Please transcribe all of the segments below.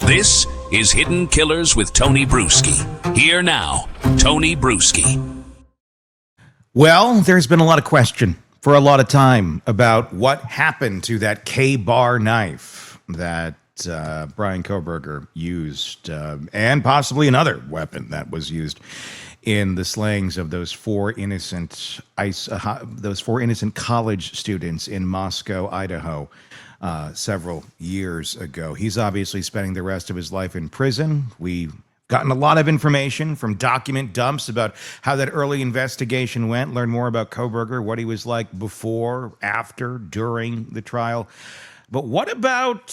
This is Hidden Killers with Tony Bruschi. Here now, Tony Bruschi. Well, there's been a lot of question for a lot of time about what happened to that K-bar knife that Bryan Kohberger used, and possibly another weapon that was used in the slayings of those four innocent college students in Moscow, Idaho, several years ago. He's obviously spending the rest of his life in prison. We've gotten a lot of information from document dumps about how that early investigation went, learn more about Kohberger, what he was like before, after, during the trial. But what about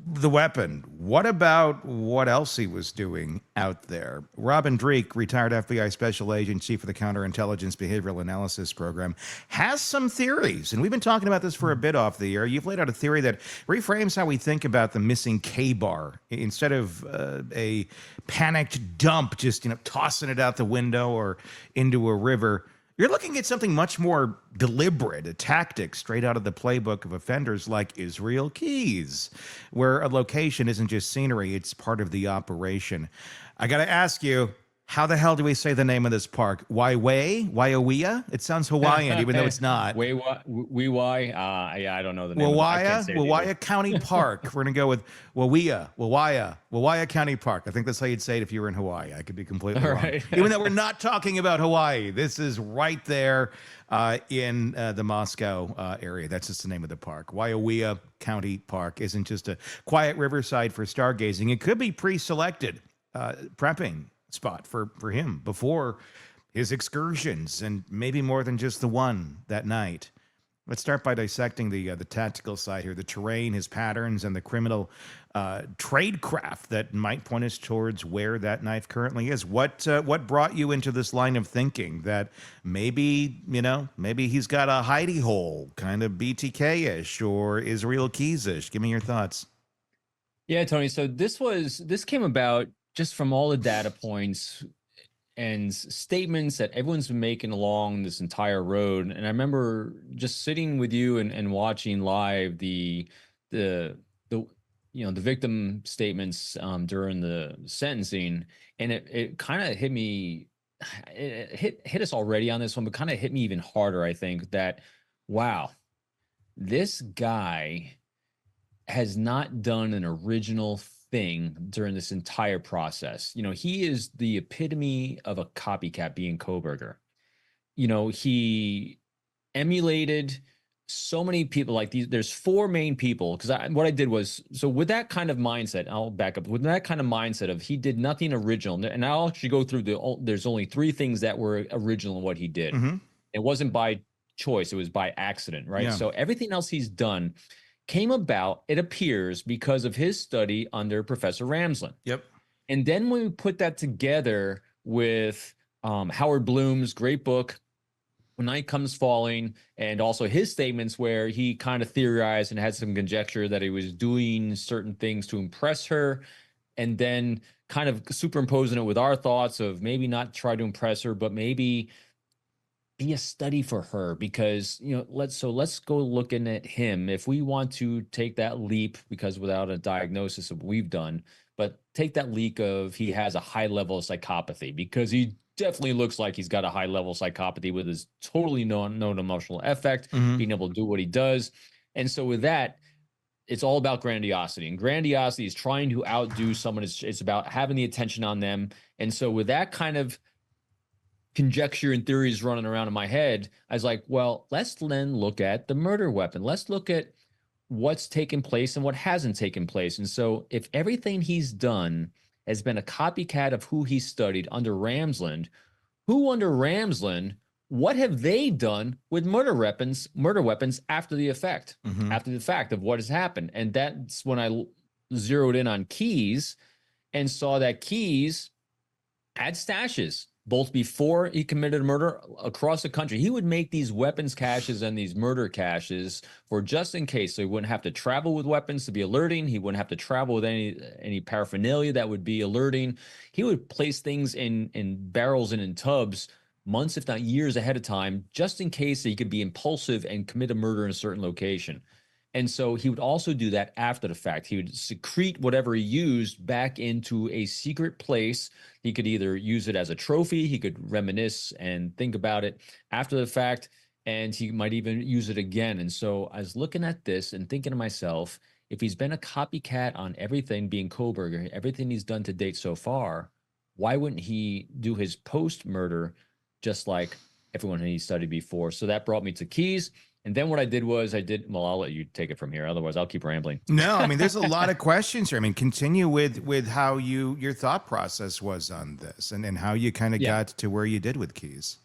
the weapon? What about what else he was doing out there? Robin Dreeke, retired FBI special agent, chief of the Counterintelligence Behavioral Analysis Program, has some theories. And we've been talking about this for a bit off the air. You've laid out a theory that reframes how we think about the missing K-bar. Instead of a panicked dump, just tossing it out the window or into a river, you're looking at something much more deliberate, a tactic straight out of the playbook of offenders like Israel Keyes, where a location isn't just scenery, it's part of the operation. I got to ask you, how the hell do we say the name of this park? Waioia? It sounds Hawaiian, even though it's not. Yeah, I don't know the name. Waioia County Park. We're going to go with Waioia County Park. I think that's how you'd say it if you were in Hawaii. I could be completely wrong. Right. Even though we're not talking about Hawaii. This is right there in the Moscow area. That's just the name of the park. Waioia County Park isn't just a quiet riverside for stargazing. It could be pre-selected prepping spot for him before his excursions, and maybe more than just the one that night. Let's start by dissecting the tactical side here, the terrain, his patterns, and the criminal tradecraft that might point us towards where that knife currently is. What brought you into this line of thinking that maybe he's got a hidey hole, kind of BTK-ish or Israel Keyes-ish? Give me your thoughts. Yeah, Tony. So this came about just from all the data points and statements that everyone's been making along this entire road. And I remember just sitting with you and watching live the victim statements during the sentencing, and it kind of hit me. It hit us already on this one, but kind of hit me even harder. I think that, wow, this guy has not done an original thing during this entire process. He is the epitome of a copycat, being Kohberger. He emulated so many people like these. There's four main people, because what I did was, so with that kind of mindset, I'll back up, with that kind of mindset of he did nothing original, and I'll actually go through there's only three things that were original in what he did. Mm-hmm. It wasn't by choice, it was by accident, right? Yeah. So everything else he's done came about, it appears, because of his study under Professor Ramsland. Yep. And then when we put that together with Howard Bloom's great book, When Night Comes Falling, and also his statements where he kind of theorized and had some conjecture that he was doing certain things to impress her, and then kind of superimposing it with our thoughts of maybe not try to impress her, but maybe be a study for her, because let's go looking at him if we want to take that leap, because without a diagnosis of what we've done, but take that leap of he has a high level of psychopathy, because he definitely looks like he's got a high level of psychopathy with his totally known emotional effect, being able to do what he does. And so with that, it's all about grandiosity, and grandiosity is trying to outdo someone. It's about having the attention on them. And so with that kind of conjecture and theories running around in my head, I was like, well, let's then look at the murder weapon. Let's look at what's taken place and what hasn't taken place. And so if everything he's done has been a copycat of who he studied under Ramsland, what have they done with murder weapons after the fact of what has happened? And that's when I zeroed in on Keyes and saw that Keyes had stashes both before he committed a murder across the country. He would make these weapons caches and these murder caches for just in case, so he wouldn't have to travel with weapons to be alerting. He wouldn't have to travel with any paraphernalia that would be alerting. He would place things in barrels and in tubs months, if not years ahead of time, just in case he could be impulsive and commit a murder in a certain location. And so he would also do that after the fact. He would secrete whatever he used back into a secret place. He could either use it as a trophy, he could reminisce and think about it after the fact, and he might even use it again. And so I was looking at this and thinking to myself, if he's been a copycat on everything, being Kohberger, everything he's done to date so far, why wouldn't he do his post-murder just like everyone he studied before? So that brought me to Keyes. And then what I did was well, I'll let you take it from here. Otherwise, I'll keep rambling. No, I mean, there's a lot of questions here. I mean, continue with how your thought process was on this and how you kind of got to where you did with Keyes.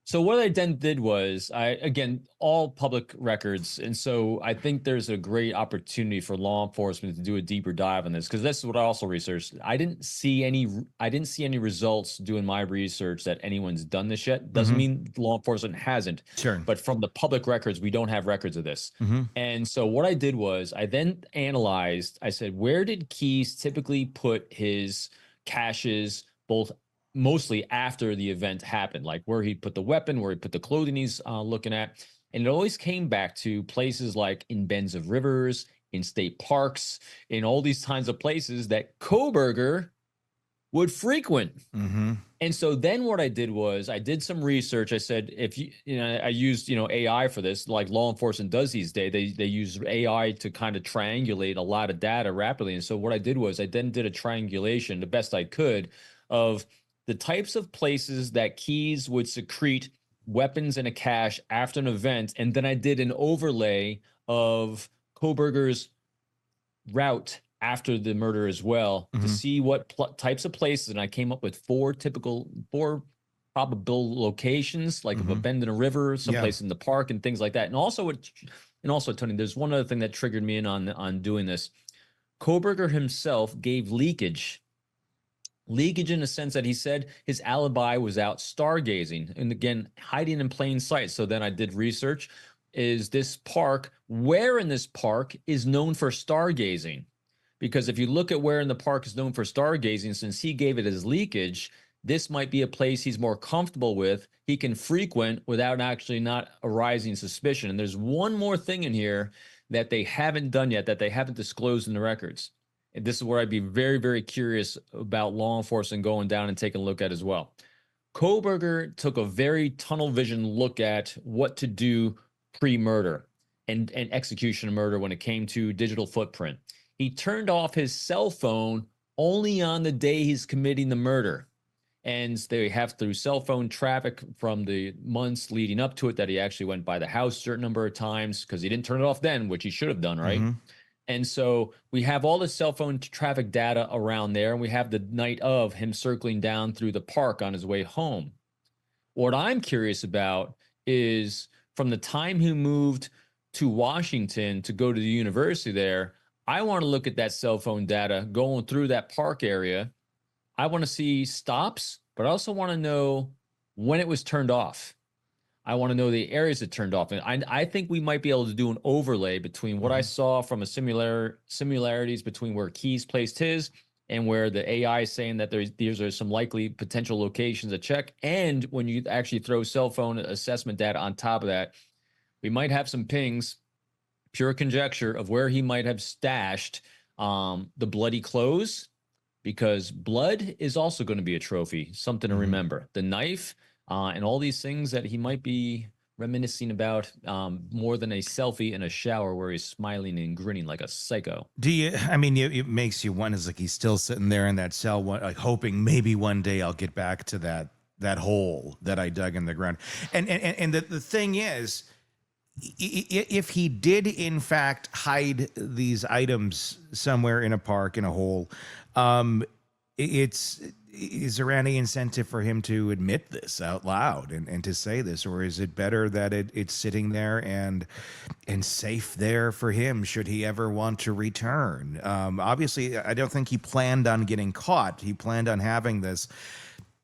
So what I then did was again, all public records. And so I think there's a great opportunity for law enforcement to do a deeper dive on this, because this is what I also researched. I didn't see any results doing my research that anyone's done this yet. Doesn't mean law enforcement hasn't. Sure. But from the public records, we don't have records of this. And so what I did was I then analyzed, I said, where did Keyes typically put his caches, both mostly after the event happened, like where he put the weapon, where he put the clothing he's looking at. And it always came back to places like in bends of rivers, in state parks, in all these kinds of places that Kohberger would frequent. And so then what I did was I did some research. I said, I used, AI for this, like law enforcement does these days. They use AI to kind of triangulate a lot of data rapidly. And so what I did was I then did a triangulation, the best I could, of the types of places that Keyes would secrete weapons in a cache after an event. And then I did an overlay of Kohberger's route after the murder as well to see what types of places. And I came up with four probable locations, like a bend in a river, someplace in the park and things like that. And also, Tony, there's one other thing that triggered me in on doing this. Kohberger himself gave leakage in the sense that he said his alibi was out stargazing, and again, hiding in plain sight. So then I did research. Is this park, where in this park is known for stargazing? Because if you look at where in the park is known for stargazing, since he gave it as leakage, this might be a place he's more comfortable with, he can frequent without actually not arising suspicion. And there's one more thing in here that they haven't done yet, that they haven't disclosed in the records. And this is where I'd be very, very curious about law enforcement going down and taking a look at as well. Kohberger took a very tunnel vision look at what to do pre-murder and execution of murder when it came to digital footprint. He turned off his cell phone only on the day he's committing the murder. And they have through cell phone traffic from the months leading up to it that he actually went by the house a certain number of times because he didn't turn it off then, which he should have done, right? And so we have all the cell phone traffic data around there, and we have the night of him circling down through the park on his way home. What I'm curious about is from the time he moved to Washington to go to the university there, I want to look at that cell phone data going through that park area. I want to see stops, but I also want to know when it was turned off. I want to know the areas it turned off. And I think we might be able to do an overlay between what I saw from similarities between where Keyes placed his and where the AI is saying that these are some likely potential locations to check. And when you actually throw cell phone assessment data on top of that, we might have some pings, pure conjecture of where he might have stashed the bloody clothes, because blood is also going to be a trophy, something to remember. The knife, and all these things that he might be reminiscing about, more than a selfie in a shower where he's smiling and grinning like a psycho. It makes you wonder, it's like he's still sitting there in that cell, like hoping maybe one day I'll get back to that hole that I dug in the ground. And the thing is, if he did in fact hide these items somewhere in a park, in a hole, is there any incentive for him to admit this out loud and to say this, or is it better that it's sitting there and safe there for him should he ever want to return? Obviously, I don't think he planned on getting caught. He planned on having this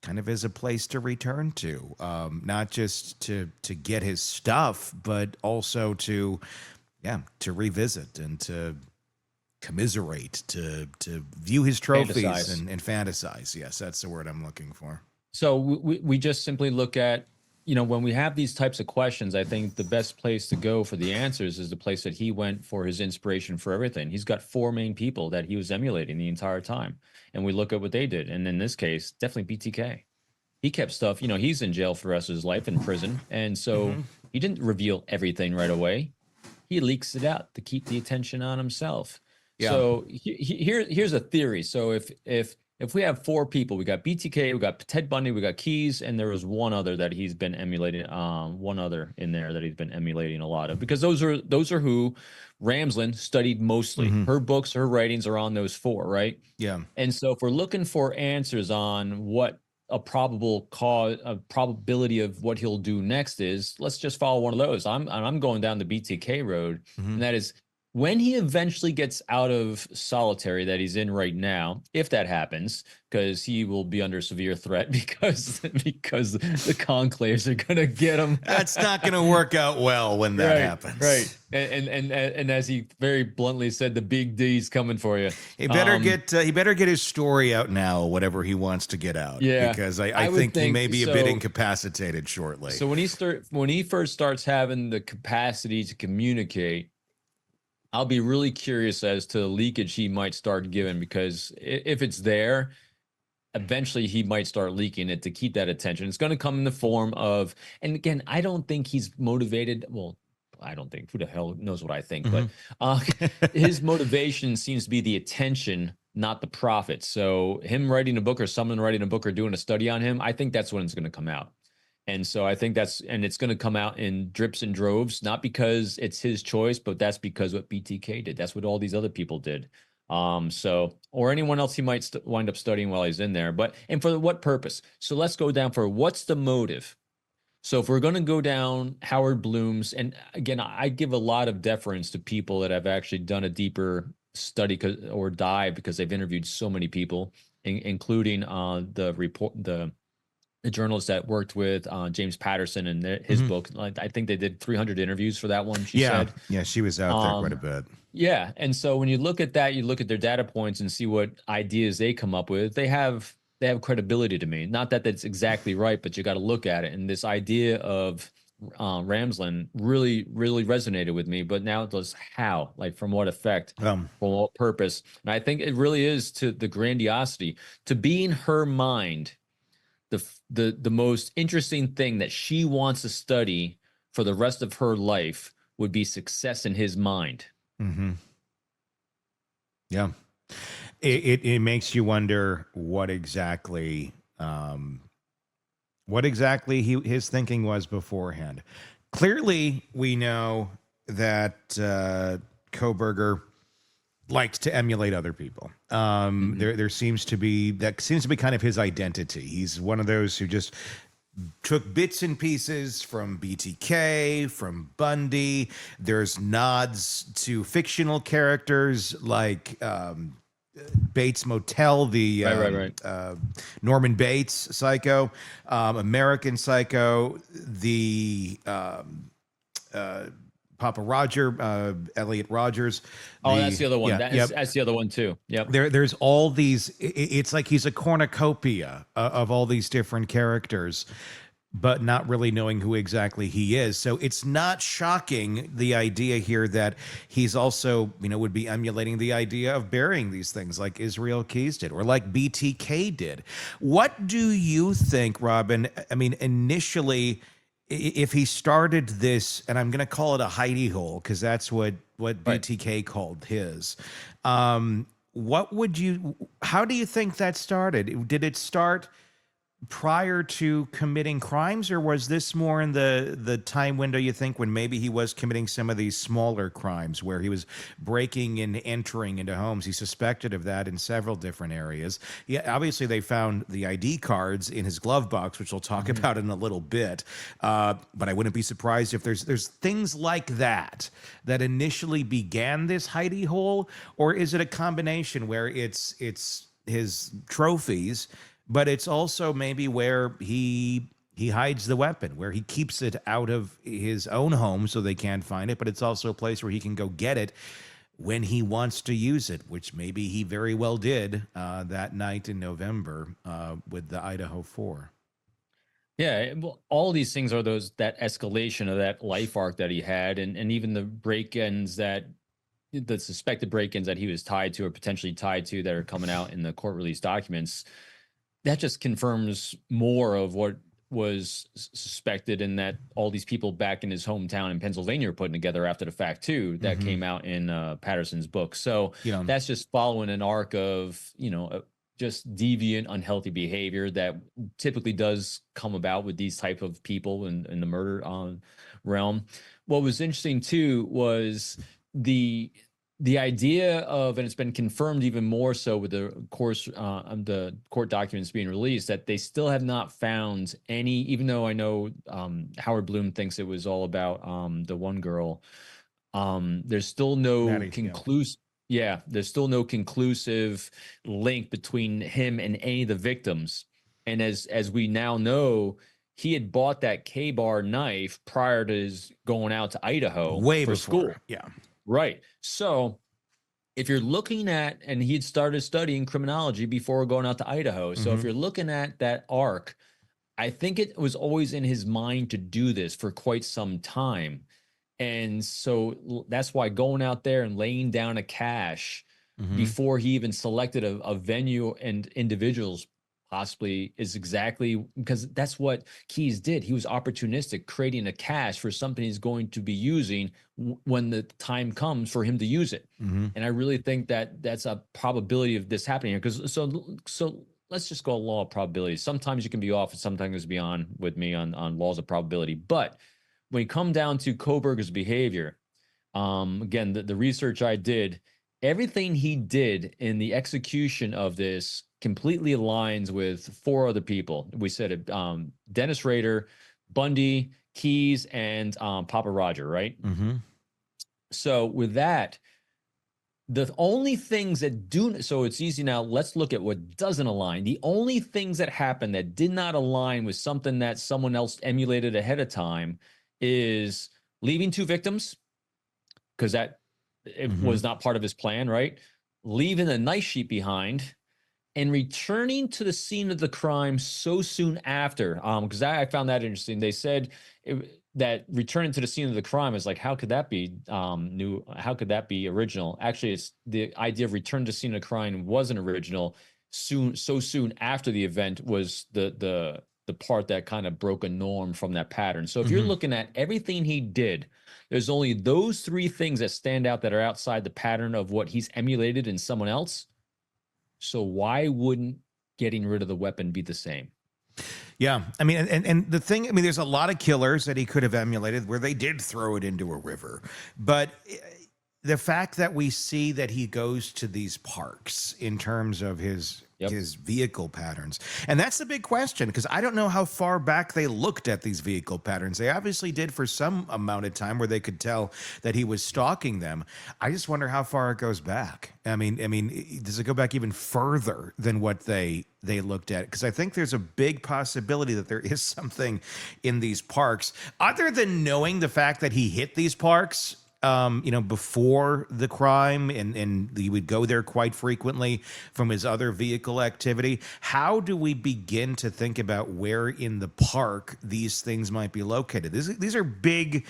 kind of as a place to return to, not just to get his stuff, but also to revisit and to commiserate, to view his trophies and fantasize. Yes, that's the word I'm looking for. So we just simply look at you know, when we have these types of questions, I think the best place to go for the answers is the place that he went for his inspiration for everything. He's got four main people that he was emulating the entire time. And we look at what they did. And in this case, definitely BTK. He kept stuff, you know, he's in jail for the rest of his life in prison. And so he didn't reveal everything right away. He leaks it out to keep the attention on himself. Yeah. So here's a theory. So if we have four people, we got BTK, we got Ted Bundy, we got Keyes, and there was one other that he's been emulating. One other in there that he's been emulating a lot of, because those are who Ramsland studied mostly. Her books, her writings are on those four, right? Yeah. And so if we're looking for answers on what a probability of what he'll do next is, let's just follow one of those. I'm going down the BTK road, and that is when he eventually gets out of solitary that he's in right now, if that happens, because he will be under severe threat because the conclaves are going to get him. That's not going to work out well when that happens. Right. And as he very bluntly said, the big D's coming for you. He better get his story out now, whatever he wants to get out. Yeah. Because I think he may be a bit incapacitated shortly. So when he first starts having the capacity to communicate, I'll be really curious as to the leakage he might start giving, because if it's there, eventually he might start leaking it to keep that attention. It's going to come in the form of, and again, I don't think he's motivated. Well, I don't think, who the hell knows what I think, but his motivation seems to be the attention, not the profit. So him writing a book or someone writing a book or doing a study on him, I think that's when it's going to come out. And so I think it's going to come out in drips and droves, not because it's his choice, but that's because what BTK did. That's what all these other people did. Or anyone else he might wind up studying while he's in there. And for what purpose? So let's go down for what's the motive? So if we're going to go down Howard Bloom's, and again, I give a lot of deference to people that have actually done a deeper study or dive, because they've interviewed so many people, including the journalist that worked with James Patterson and his book. I think they did 300 interviews for that one, she said. Yeah, she was out there quite a bit. Yeah, and so when you look at that, you look at their data points and see what ideas they come up with, they have credibility to me. Not that that's exactly right, but you got to look at it. And this idea of Ramsland really, really resonated with me. But now it does how, like from what effect, for what purpose. And I think it really is to the grandiosity, to be in her mind, the most interesting thing that she wants to study for the rest of her life would be success in his mind. Yeah. It makes you wonder what exactly his thinking was beforehand. Clearly, we know that Kohberger liked to emulate other people. There seems to be kind of his identity. He's one of those who just took bits and pieces from BTK, from Bundy. There's nods to fictional characters like Bates Motel, the Norman Bates Psycho, American Psycho, the Papa Roger, Elliot Rogers. That's the other one. Yeah, that's the other one too. Yep. There's all these. It's like he's a cornucopia of all these different characters, but not really knowing who exactly he is. So it's not shocking, the idea here that he's also, would be emulating the idea of burying these things like Israel Keyes did or like BTK did. What do you think, Robin? I mean, initially, if he started this, and I'm going to call it a hidey hole because that's what BTK called his. How do you think that started? Did it start prior to committing crimes, or was this more in the time window, you think, when maybe he was committing some of these smaller crimes where he was breaking and entering into homes? He suspected of that in several different areas. Yeah, obviously they found the ID cards in his glove box, which we'll talk about in a little bit. But I wouldn't be surprised if there's things like that initially began this hidey hole, or is it a combination where it's his trophies, but it's also maybe where he hides the weapon, where he keeps it out of his own home so they can't find it, but it's also a place where he can go get it when he wants to use it, which maybe he very well did that night in November with the Idaho 4. Yeah, well, all these things are that escalation of that life arc that he had, and even the break-ins that the suspected break-ins that he was tied to or potentially tied to that are coming out in the court release documents. That just confirms more of what was suspected, and that all these people back in his hometown in Pennsylvania are putting together after the fact too. That Mm-hmm. came out in Patterson's book. So Yeah. that's just following an arc of just deviant, unhealthy behavior that typically does come about with these type of people in the murder realm. What was interesting too was the the idea of, and it's been confirmed even more so with the court documents being released, that they still have not found any, even though I know Howard Bloom thinks it was all about the one girl. There's still no Maddie, conclusive. Yeah, there's still no conclusive link between him and any of the victims. And as we now know, he had bought that K-bar knife prior to his going out to Idaho way for before. school. Yeah. Right. So if you're looking at, and he'd started studying criminology before going out to Idaho. So if Mm-hmm. you're looking at that arc, I think it was always in his mind to do this for quite some time. And so that's why going out there and laying down a cache Mm-hmm. before he even selected a venue and individuals possibly is exactly because that's what Keyes did. He was opportunistic, creating a cache for something he's going to be using when the time comes for him to use it. Mm-hmm. And I really think that that's a probability of this happening here. Because so let's just go law of probability. Sometimes you can be off, and sometimes be on with me on laws of probability. But when you come down to Kohberger's behavior, again, the research I did, everything he did in the execution of this completely aligns with four other people. We said it, Dennis Rader, Bundy, Keyes, and Papa Roger, right? Mm-hmm. So with that, the only things that do, so it's easy now, let's look at what doesn't align. The only things that happened that did not align with something that someone else emulated ahead of time is leaving two victims, because that it was not part of his plan, right? Leaving a nice sheet behind and returning to the scene of the crime so soon after. Because I found that interesting. They said that returning to the scene of the crime is like, how could that be new? How could that be original? Actually, it's the idea of return to scene of the crime wasn't original. So soon after the event was the part that kind of broke a norm from that pattern. So if you're looking at everything he did, there's only those three things that stand out that are outside the pattern of what he's emulated in someone else. So why wouldn't getting rid of the weapon be the same? Yeah, I mean, and the thing, I mean, there's a lot of killers that he could have emulated where they did throw it into a river, but the fact that we see that he goes to these parks in terms of his vehicle patterns, and that's the big question, because I don't know how far back they looked at these vehicle patterns. They obviously did for some amount of time where they could tell that he was stalking them. I just wonder how far it goes back. I mean, does it go back even further than what they looked at? Because I think there's a big possibility that there is something in these parks, other than knowing the fact that he hit these parks before the crime, and he would go there quite frequently from his other vehicle activity. How do we begin to think about where in the park these things might be located? These are big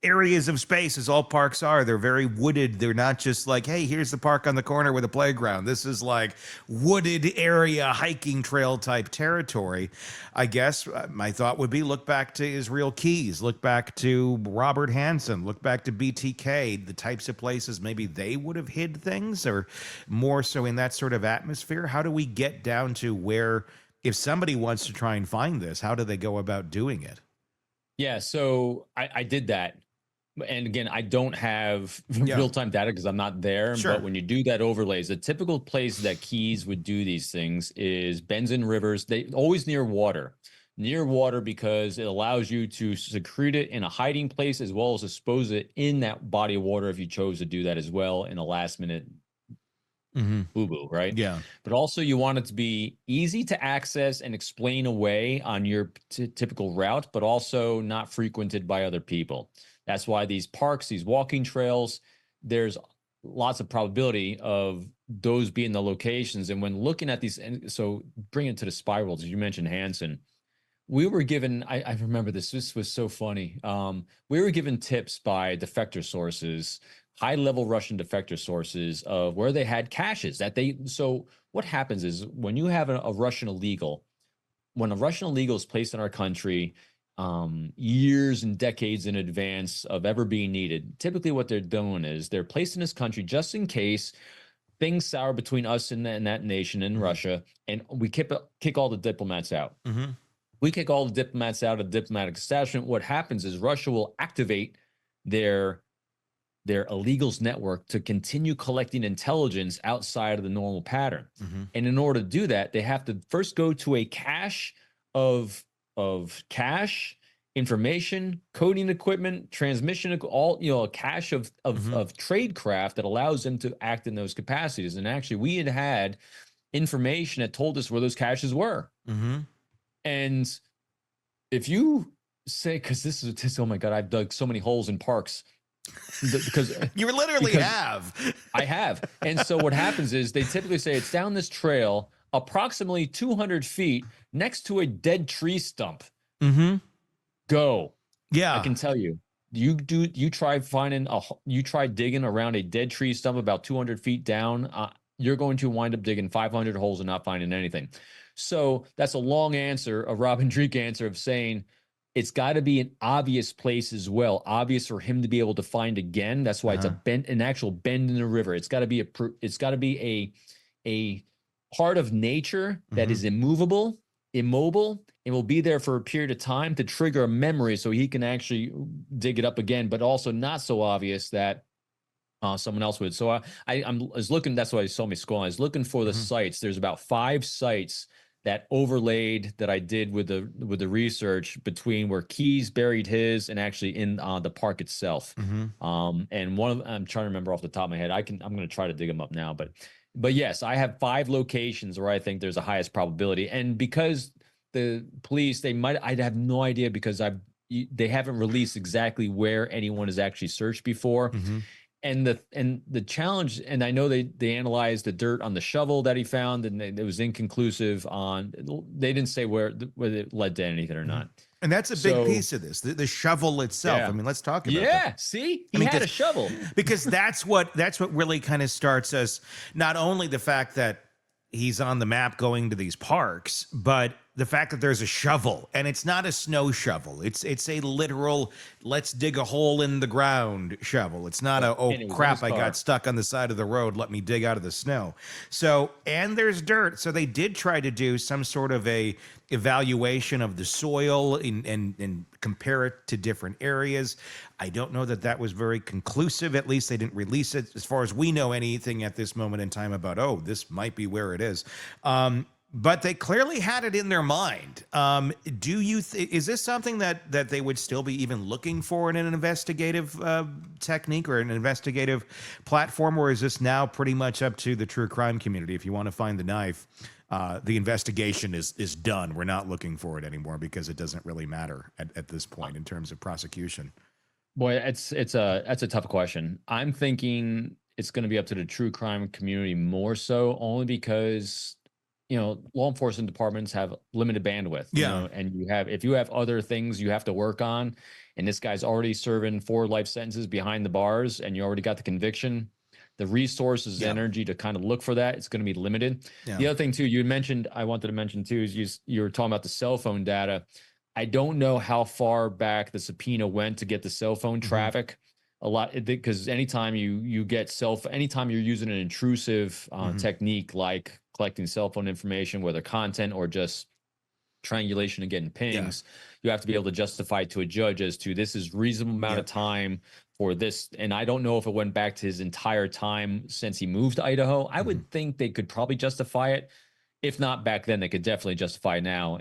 areas of space, as all parks are. They're very wooded. They're not just like, hey, here's the park on the corner with a playground. This is like wooded area, hiking trail type territory. I guess my thought would be look back to Israel Keyes, look back to Robert Hansen, look back to BTK, the types of places maybe they would have hid things, or more so in that sort of atmosphere. How do we get down to where, if somebody wants to try and find this, how do they go about doing it? Yeah, so I did that. And again, I don't have real-time data because I'm not there. Sure. But when you do that overlays, the typical place that Keyes would do these things is bends and rivers. They always near water because it allows you to secrete it in a hiding place as well as dispose it in that body of water if you chose to do that as well in a last minute boo-boo, right? Yeah. But also you want it to be easy to access and explain away on your typical route, but also not frequented by other people. That's why these parks, these walking trails, there's lots of probability of those being the locations. And when looking at these, and so bring it to the spirals, as you mentioned Hansen, we were given, I remember this. This was so funny. We were given tips by defector sources, high-level Russian defector sources of where they had caches that they. So what happens is when you have a Russian illegal, when a Russian illegal is placed in our country, years and decades in advance of ever being needed, typically what they're doing is they're placed in this country just in case things sour between us and that nation in Russia, and we kick all the diplomats out. We kick all the diplomats out of the diplomatic establishment. What happens is Russia will activate their illegals network to continue collecting intelligence outside of the normal pattern. And in order to do that, they have to first go to a cache of cache information, coding equipment, transmission, all, a cache of tradecraft that allows them to act in those capacities. And actually, we had information that told us where those caches were. And if you say, because this is, oh my God, I've dug so many holes in parks. Because you literally have. I have. And so what happens is they typically say it's down this trail, approximately 200 feet next to a dead tree stump. Go. Yeah. I can tell you. You try digging around a dead tree stump about 200 feet down, you're going to wind up digging 500 holes and not finding anything. So that's a long answer, a Robin Dreeke answer of saying it's got to be an obvious place as well, obvious for him to be able to find again. That's why it's an actual bend in the river. It's got to be a part of nature that is immobile, and will be there for a period of time to trigger a memory so he can actually dig it up again, but also not so obvious that someone else would. So I was looking, that's why you saw me scrolling. I was looking for the sites. There's about 5 sites that overlaid that I did with the research between where Keyes buried his and actually in the park itself. And one of them, I'm trying to remember off the top of my head. I'm going to try to dig them up now, but yes, I have 5 locations where I think there's the highest probability. And because the police, I have no idea because they haven't released exactly where anyone has actually searched before. And the challenge, and I know they analyzed the dirt on the shovel that he found, and it was inconclusive on. They didn't say whether it led to anything or not. And that's a big piece of this, the shovel itself. Yeah. I mean, let's talk about that. Yeah, see, he had a shovel because that's what really kind of starts us. Not only the fact that he's on the map going to these parks, but the fact that there's a shovel, and it's not a snow shovel. It's a literal, let's dig a hole in the ground shovel. It's not crap, I got stuck on the side of the road, let me dig out of the snow. So, and there's dirt. So they did try to do some sort of a evaluation of the soil and compare it to different areas. I don't know that was very conclusive. At least they didn't release it, as far as we know, anything at this moment in time about, this might be where it is. But they clearly had it in their mind. Do you is this something that they would still be even looking for in an investigative technique or an investigative platform, or is this now pretty much up to the true crime community? If you want to find the knife, the investigation is done. We're not looking for it anymore because it doesn't really matter at this point in terms of prosecution. Boy, that's a tough question. I'm thinking it's going to be up to the true crime community more so, only because law enforcement departments have limited bandwidth. And if you have other things you have to work on, and this guy's already serving 4 life sentences behind the bars, and you already got the conviction, the resources, energy to kind of look for that, it's going to be limited. The other thing too, I wanted to mention too, is you were talking about the cell phone data. I don't know how far back the subpoena went to get the cell phone traffic. A lot, because anytime you get anytime you're using an intrusive technique like collecting cell phone information, whether content or just triangulation and getting pings, you have to be able to justify to a judge as to this is reasonable amount of time for this. And I don't know if it went back to his entire time since he moved to Idaho. I would think they could probably justify it. If not back then, they could definitely justify now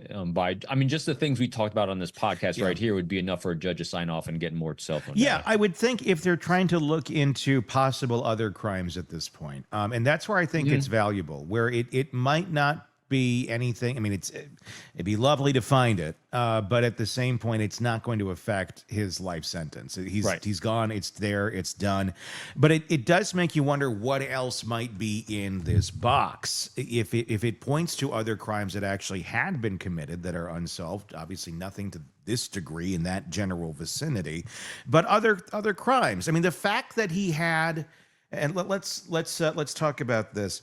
just the things we talked about on this podcast right here would be enough for a judge to sign off and get more cell phone data. I would think if they're trying to look into possible other crimes at this point, and that's where I think it's valuable, where it might not be anything. I mean, it'd be lovely to find it, but at the same point, it's not going to affect his life sentence. He's gone. It's there. It's done. But it does make you wonder what else might be in this box. If it points to other crimes that actually had been committed that are unsolved, obviously nothing to this degree in that general vicinity, but other crimes. I mean, the fact that he had, and let's talk about this.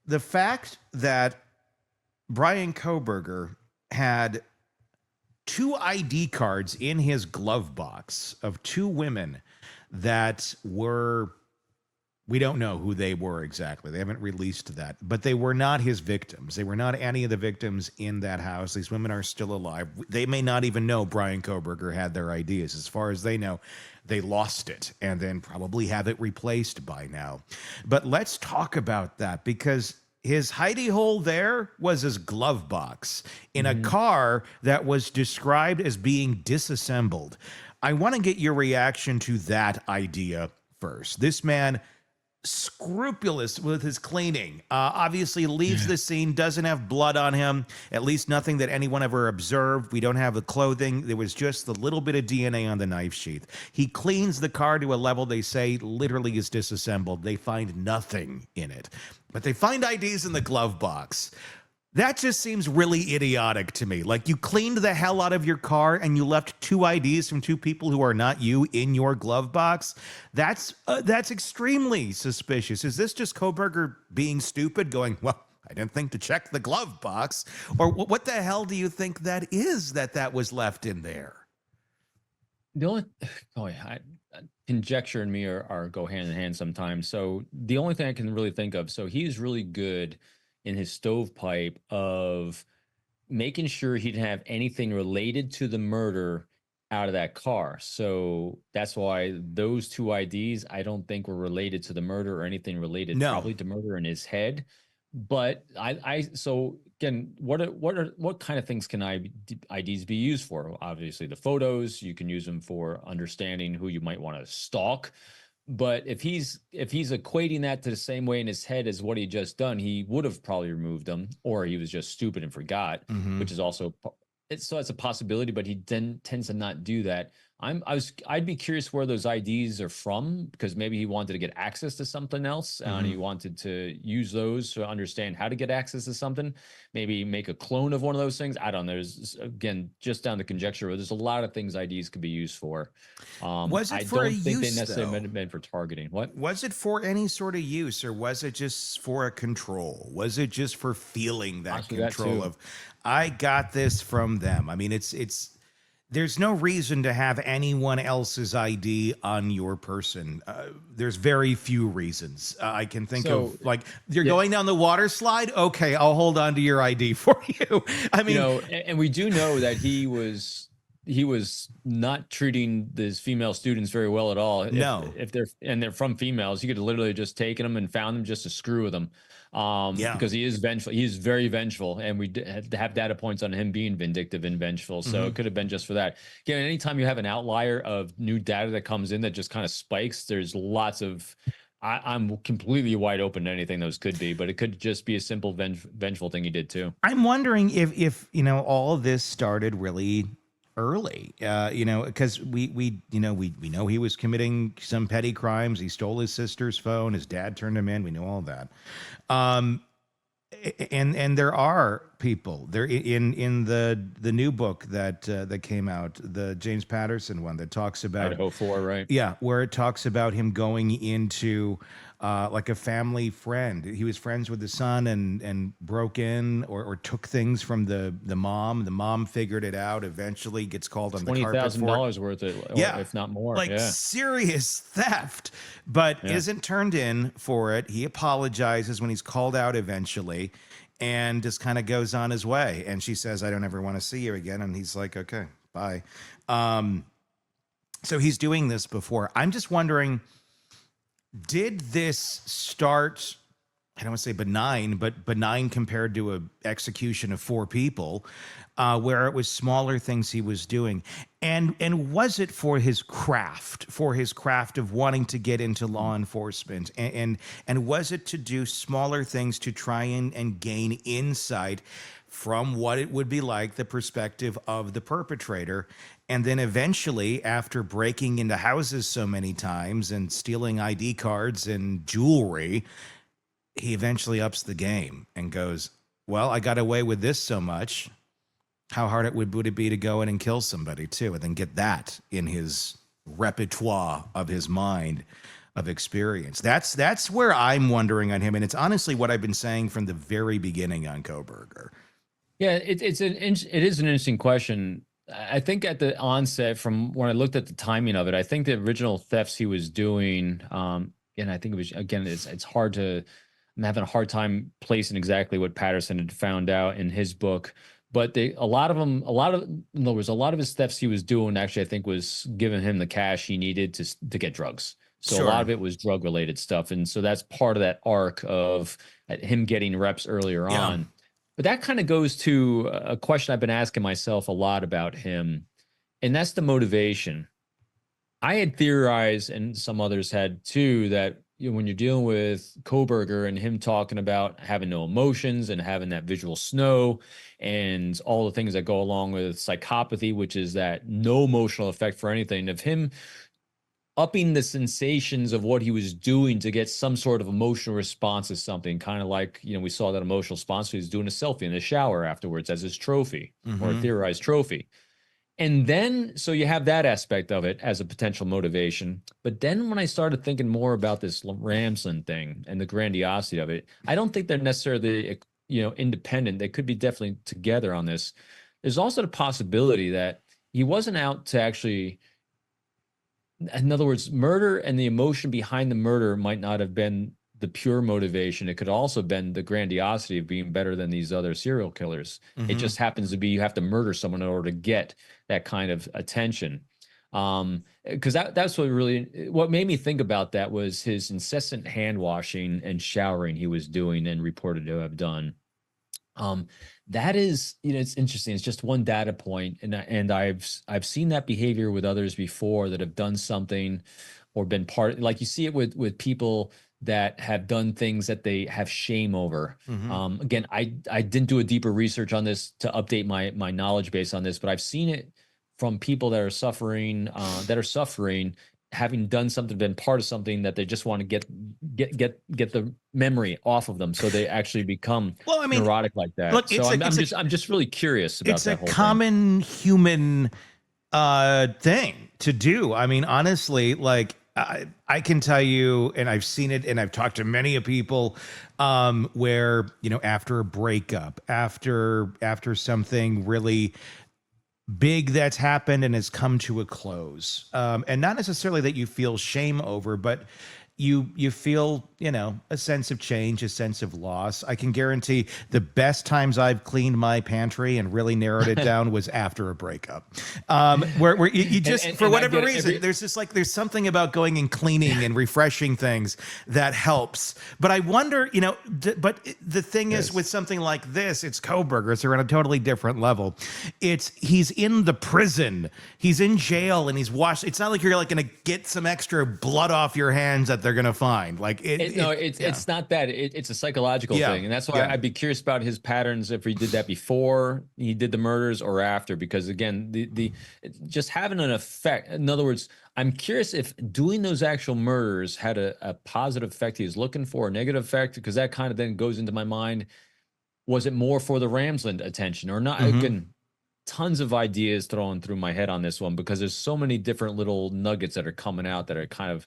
The fact that Bryan Kohberger had 2 ID cards in his glove box of 2 women that were, we don't know who they were exactly. They haven't released that, but they were not his victims. They were not any of the victims in that house. These women are still alive. They may not even know Bryan Kohberger had their IDs. As far as they know, they lost it and then probably have it replaced by now. But let's talk about that, because his hidey hole there was his glove box in a car that was described as being disassembled. I want to get your reaction to that idea first. This man, scrupulous with his cleaning, obviously leaves the scene, doesn't have blood on him, at least nothing that anyone ever observed. We don't have the clothing. There was just the little bit of DNA on the knife sheath. He cleans the car to a level they say literally is disassembled. They find nothing in it, but they find IDs in the glove box. That just seems really idiotic to me. Like, you cleaned the hell out of your car and you left 2 IDs from 2 people who are not you in your glove box. That's extremely suspicious. Is this just Kohberger being stupid, going, well, I didn't think to check the glove box? Or what the hell do you think that is that was left in there? The only, conjecture and me are go hand in hand sometimes. So the only thing I can really think of, so he's really good in his stovepipe of making sure he didn't have anything related to the murder out of that car. So that's why those 2 IDs, I don't think were related to the murder or anything related probably to murder in his head. But so again, what kind of things can IDs be used for? Obviously the photos, you can use them for understanding who you might want to stalk. But if he's equating that to the same way in his head as what he just done, he would have probably removed them, or he was just stupid and forgot, which is also so that's a possibility. But he then tends to not do that. I'd be curious where those IDs are from, because maybe he wanted to get access to something else and he wanted to use those to understand how to get access to something. Maybe make a clone of one of those things. I don't know. There's, again, just down to conjecture. There's a lot of things IDs could be used for. Was it for a use, they necessarily meant for targeting. What was it for? Any sort of use, or was it just for a control? Was it just for feeling that control of, I got this from them? I mean, it's. There's no reason to have anyone else's ID on your person. There's very few reasons I can think of. Like, you're going down the water slide? Okay, I'll hold on to your ID for you. I mean, and we do know that he was not treating these female students very well at all. If they're from females, he could have literally just taken them and found them just to screw with them. Because he is vengeful. He is very vengeful, and we have data points on him being vindictive and vengeful. So it could have been just for that. Again, anytime you have an outlier of new data that comes in that just kind of spikes, there's lots of. I'm completely wide open to anything those could be, but it could just be a simple vengeful thing he did too. I'm wondering if all of this started really early, because we know he was committing some petty crimes. He stole his sister's phone. His dad turned him in. We know all that. And there are people there in the new book that came out, the James Patterson one that talks about Idaho 4, right? Yeah, where it talks about him going into like a family friend. He was friends with the son and broke in or took things from the mom. The mom figured it out. Eventually, gets called on the carpet for $20,000 worth of, if not more. Like serious theft, but isn't turned in for it. He apologizes when he's called out eventually, and just kind of goes on his way. And she says, "I don't ever want to see you again." And he's like, "Okay, bye." So he's doing this before. I'm just wondering, did this start I don't want to say benign, but benign compared to a execution of 4 people, where it was smaller things he was doing. And was it for his craft of wanting to get into law enforcement? And was it to do smaller things to try and gain insight from what it would be like, the perspective of the perpetrator? And then eventually, after breaking into houses so many times and stealing ID cards and jewelry, he eventually ups the game and goes, well, I got away with this so much. How hard would it be to go in and kill somebody too? And then get that in his repertoire of his mind of experience. That's where I'm wondering on him. And it's honestly what I've been saying from the very beginning on Kohberger. Yeah, it is an interesting question. I think at the onset, from when I looked at the timing of it, I think the original thefts he was doing, and I think it was, again, it's hard to, I'm having a hard time placing exactly what Patterson had found out in his book. But in other words, a lot of his thefts he was doing actually, I think, was giving him the cash he needed to get drugs. So Sure. a lot of it was drug related stuff. And so that's part of that arc of him getting reps earlier on. But that kind of goes to a question I've been asking myself a lot about him, and that's the motivation. I had theorized, and some others had too, that when you're dealing with Kohberger and him talking about having no emotions and having that visual snow and all the things that go along with psychopathy, which is that no emotional effect for anything, of him upping the sensations of what he was doing to get some sort of emotional response to something, kind of like, we saw that emotional response. He was doing a selfie in the shower afterwards as his trophy, or a theorized trophy. And then, so you have that aspect of it as a potential motivation. But then when I started thinking more about this Ramsland thing and the grandiosity of it, I don't think they're necessarily, independent. They could be definitely together on this. There's also the possibility that he wasn't out to actually, in other words, murder and the emotion behind the murder might not have been the pure motivation. It could also have been the grandiosity of being better than these other serial killers. It just happens to be you have to murder someone in order to get that kind of attention. Because that's what made me think about that was his incessant hand washing and showering he was doing and reported to have done. That is, it's interesting. It's just one data point, and I've seen that behavior with others before that have done something or been part, like you see it with people that have done things that they have shame over. Again, I didn't do a deeper research on this to update my knowledge base on this, but I've seen it from people that are suffering, having done something, been part of something that they just want to get the memory off of them, so they actually become neurotic like that. Look, so I'm just really curious about that whole thing. It's a common human thing to do. I mean, honestly, like I can tell you, and I've seen it, and I've talked to many of people where, after a breakup, after something really big that's happened and has come to a close, and not necessarily that you feel shame over, but you feel, a sense of change, a sense of loss. I can guarantee the best times I've cleaned my pantry and really narrowed it down was after a breakup. Where you just, for whatever reason, there's something about going and cleaning and refreshing things that helps. But I wonder, but the thing is with something like this, it's Kohberger, so we're on a totally different level. He's in the prison, he's in jail, and he's washed. It's not like you're going to get some extra blood off your hands that they're going to find. It's not that. It's a psychological thing. And that's why I'd be curious about his patterns, if he did that before he did the murders or after, because again, the just having an effect. In other words, I'm curious if doing those actual murders had a positive effect he was looking for, a negative effect, because that kind of then goes into my mind. Was it more for the Ramsland attention or not? Again, tons of ideas thrown through my head on this one, because there's so many different little nuggets that are coming out that are kind of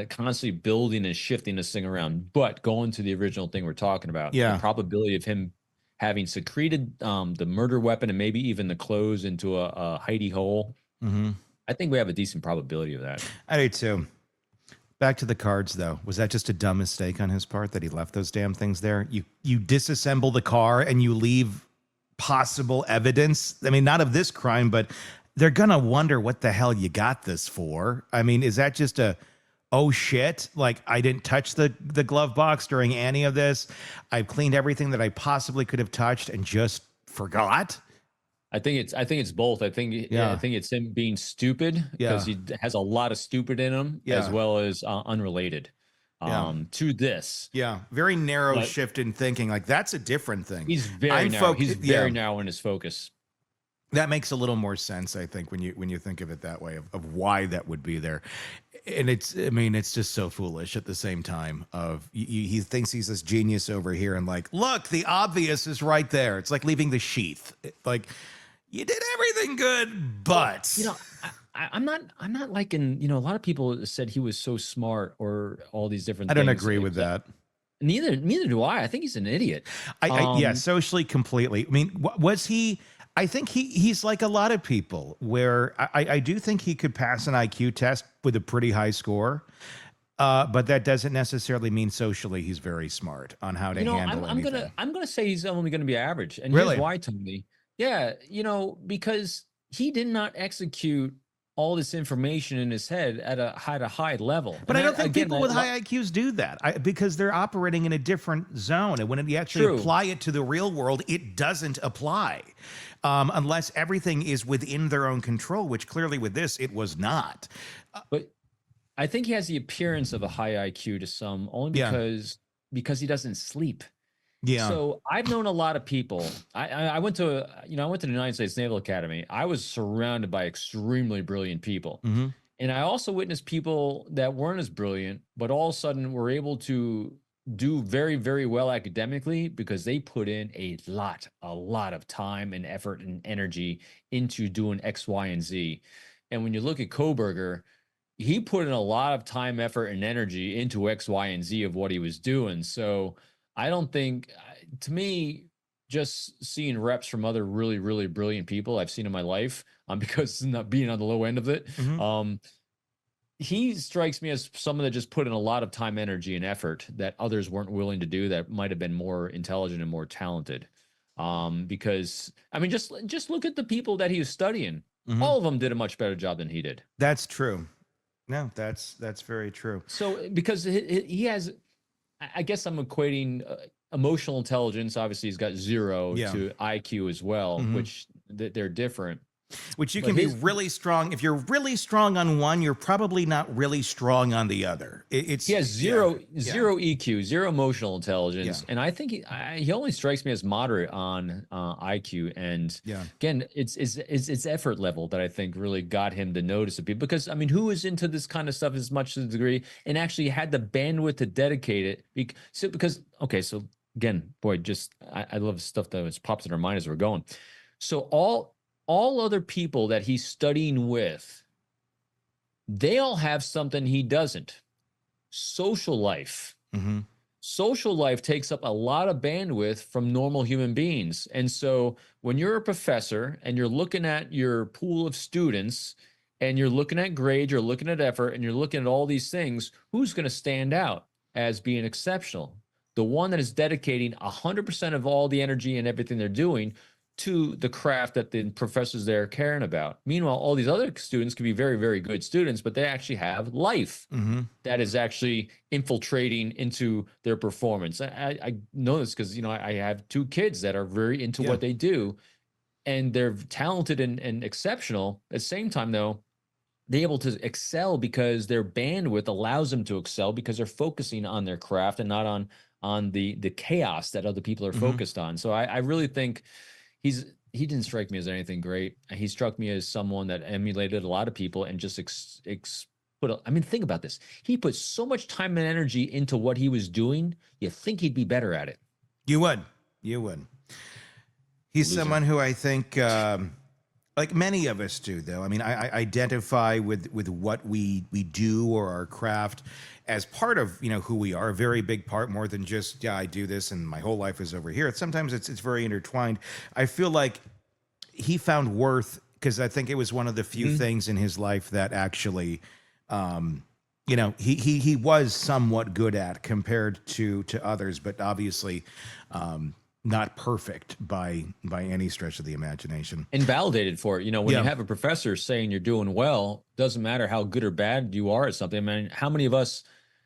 constantly building and shifting this thing around. But going to the original thing we're talking about, the probability of him having secreted the murder weapon and maybe even the clothes into a hidey hole, I think we have a decent probability of that. I do too. Back to the cards, though. Was that just a dumb mistake on his part that he left those damn things there? You disassemble the car and you leave possible evidence. I mean, not of this crime, but they're gonna wonder what the hell you got this for. I mean, is that just a oh shit, like I didn't touch the glove box during any of this. I've cleaned everything that I possibly could have touched and just forgot. I think it's both. I think it's him being stupid because he has a lot of stupid in him, as well as unrelated to this. Yeah, very narrow shift in thinking. Like that's a different thing. He's very narrow. He's very narrow in his focus. That makes a little more sense, I think, when you think of it that way, of why that would be there. And it's just so foolish at the same time. He thinks he's this genius over here, and like, look, the obvious is right there. It's like leaving the sheath. Like, you did everything good, but I'm not liking. A lot of people said he was so smart or all these different. I don't agree with that. Neither do I. I think he's an idiot. Socially, completely. I mean, was he? I think he's like a lot of people where I do think he could pass an IQ test with a pretty high score. But that doesn't necessarily mean socially he's very smart on how to handle anything. I'm gonna say he's only gonna be average. And really? Here's why, Tony. Yeah, because he did not execute all this information in his head at a high level. But I don't think people with high IQs do that because they're operating in a different zone. And when you actually apply it to the real world, it doesn't apply unless everything is within their own control, which clearly with this, it was not. But I think he has the appearance of a high IQ to some only because he doesn't sleep. Yeah. So I've known a lot of people. I went to the United States Naval Academy. I was surrounded by extremely brilliant people. Mm-hmm. And I also witnessed people that weren't as brilliant, but all of a sudden were able to do very, very well academically because they put in a lot of time and effort and energy into doing X, Y, and Z. And when you look at Kohberger, he put in a lot of time, effort, and energy into X, Y, and Z of what he was doing. So I don't think, to me, just seeing reps from other really, really brilliant people I've seen in my life, because not being on the low end of it, he strikes me as someone that just put in a lot of time, energy, and effort that others weren't willing to do that might have been more intelligent and more talented. Because, I mean, just look at the people that he was studying. All of them did a much better job than he did. That's true. No, that's very true. So because he has... I guess I'm equating emotional intelligence. Obviously, he's got 0 to IQ as well, which they're different. Which you can be really strong. If you're really strong on one, you're probably not really strong on the other. He has zero EQ, 0 emotional intelligence, and I think he only strikes me as moderate on IQ. And again, it's effort level that I think really got him to notice of people. Because I mean, who is into this kind of stuff as much as a degree and actually had the bandwidth to dedicate it? So again, boy, I love stuff that was pops in our mind as we're going. So all other people that he's studying with, they all have something he doesn't. Social life. Social life takes up a lot of bandwidth from normal human beings. And so when you're a professor and you're looking at your pool of students and you're looking at grades, you're looking at effort, and you're looking at all these things, who's going to stand out as being exceptional? The one that is dedicating 100% of all the energy and everything they're doing to the craft that the professors there are caring about. Meanwhile, all these other students can be very, very good students, but they actually have life that is actually infiltrating into their performance. I know this because, I have 2 kids that are very into what they do, and they're talented and exceptional. At the same time, though, they're able to excel because their bandwidth allows them to excel because they're focusing on their craft and not on the chaos that other people are focused on. So I really think he didn't strike me as anything great. He struck me as someone that emulated a lot of people and just think about this. He put so much time and energy into what he was doing. You think he'd be better at it. You would. He's someone who I think, like many of us do, though. I mean, I identify with what we do or our craft as part of, who we are, a very big part, more than just, I do this and my whole life is over here. Sometimes it's very intertwined. I feel like he found worth, because I think it was one of the few things in his life that actually, he was somewhat good at compared to others. But obviously, not perfect by any stretch of the imagination. And validated for it. You know, when Yeah. you have a professor saying you're doing well, doesn't matter how good or bad you are at something. I mean, how many of us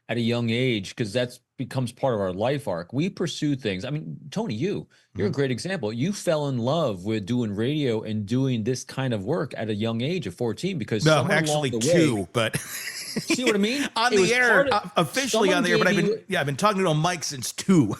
at a young age, because that's becomes part of our life arc, we pursue things. I mean, Tony, you're a great example. You fell in love with doing radio and doing this kind of work at a young age of 14 because No, someone actually along the way, 2, but see what I mean? on It was the air, part of- officially on the air, but I've been talking to a mic since 2.